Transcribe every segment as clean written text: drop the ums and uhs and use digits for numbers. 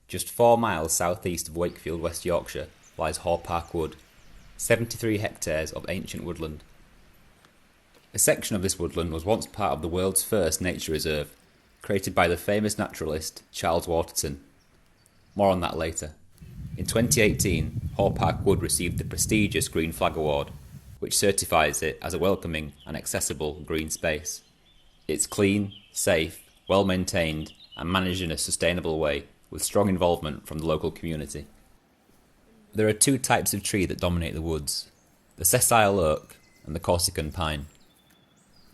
Just 4 miles southeast of Wakefield, West Yorkshire, lies Haw Park Wood, 73 hectares of ancient woodland. A section of this woodland was once part of the world's first nature reserve, created by the famous naturalist Charles Waterton. More on that later. In 2018, Haw Park Wood received the prestigious Green Flag Award, which certifies it as a welcoming and accessible green space. It's clean, safe, well maintained, and managed in a sustainable way, with strong involvement from the local community. There are two types of tree that dominate the woods, the sessile oak and the Corsican pine.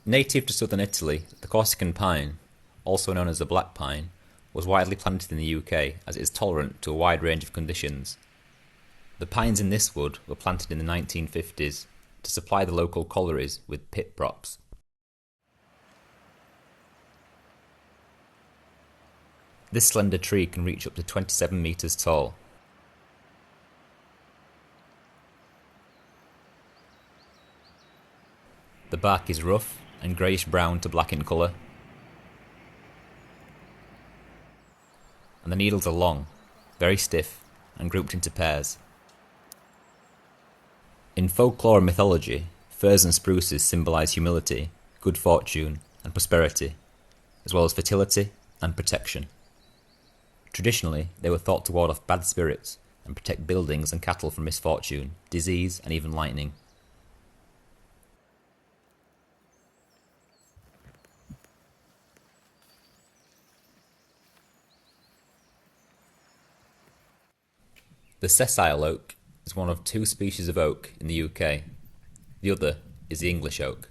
Native to southern Italy, the Corsican pine, also known as the black pine, was widely planted in the UK as it is tolerant to a wide range of conditions. The pines in this wood were planted in the 1950s to supply the local collieries with pit props. This slender tree can reach up to 27 metres tall. The bark is rough and greyish-brown to black in colour, and the needles are long, very stiff, and grouped into pairs. In folklore and mythology, firs and spruces symbolise humility, good fortune, and prosperity, as well as fertility and protection. Traditionally, they were thought to ward off bad spirits and protect buildings and cattle from misfortune, disease, and even lightning. The sessile oak is one of two species of oak in the UK. The other is the English oak.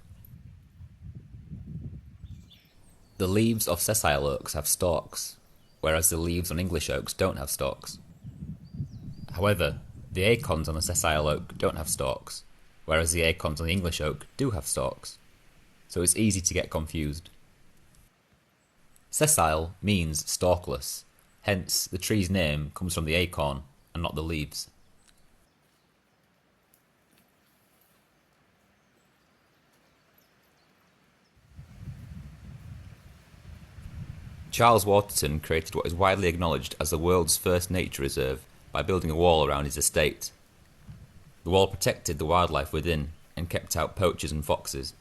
The leaves of sessile oaks have stalks, whereas the leaves on English oaks don't have stalks. However, the acorns on the sessile oak don't have stalks, whereas the acorns on the English oak do have stalks, so it's easy to get confused. Sessile means stalkless, hence the tree's name comes from the acorn and not the leaves. Charles Waterton created what is widely acknowledged as the world's first nature reserve by building a wall around his estate. The wall protected the wildlife within and kept out poachers and foxes.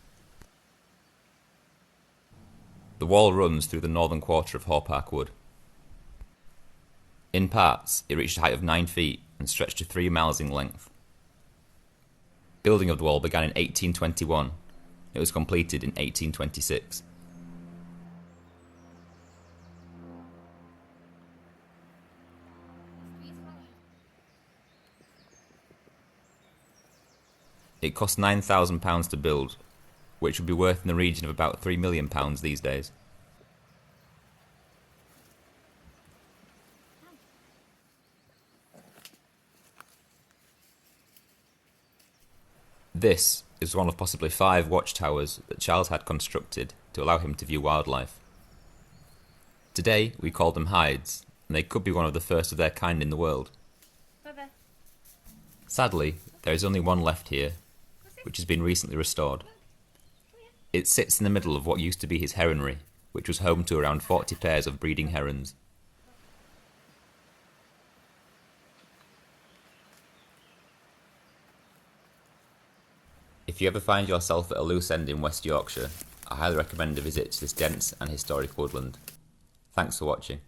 The wall runs through the northern quarter of Haw Park Wood. In parts, it reached a height of 9 feet and stretched to 3 miles in length. Building of the wall began in 1821. It was completed in 1826. It cost £9,000 to build, which would be worth in the region of about £3 million these days. This is one of possibly 5 watchtowers that Charles had constructed to allow him to view wildlife. Today we call them hides, and they could be one of the first of their kind in the world. Bye-bye. Sadly, there is only one left here, which has been recently restored. It sits in the middle of what used to be his heronry, which was home to around 40 pairs of breeding herons. If you ever find yourself at a loose end in West Yorkshire, I highly recommend a visit to this dense and historic woodland. Thanks for watching.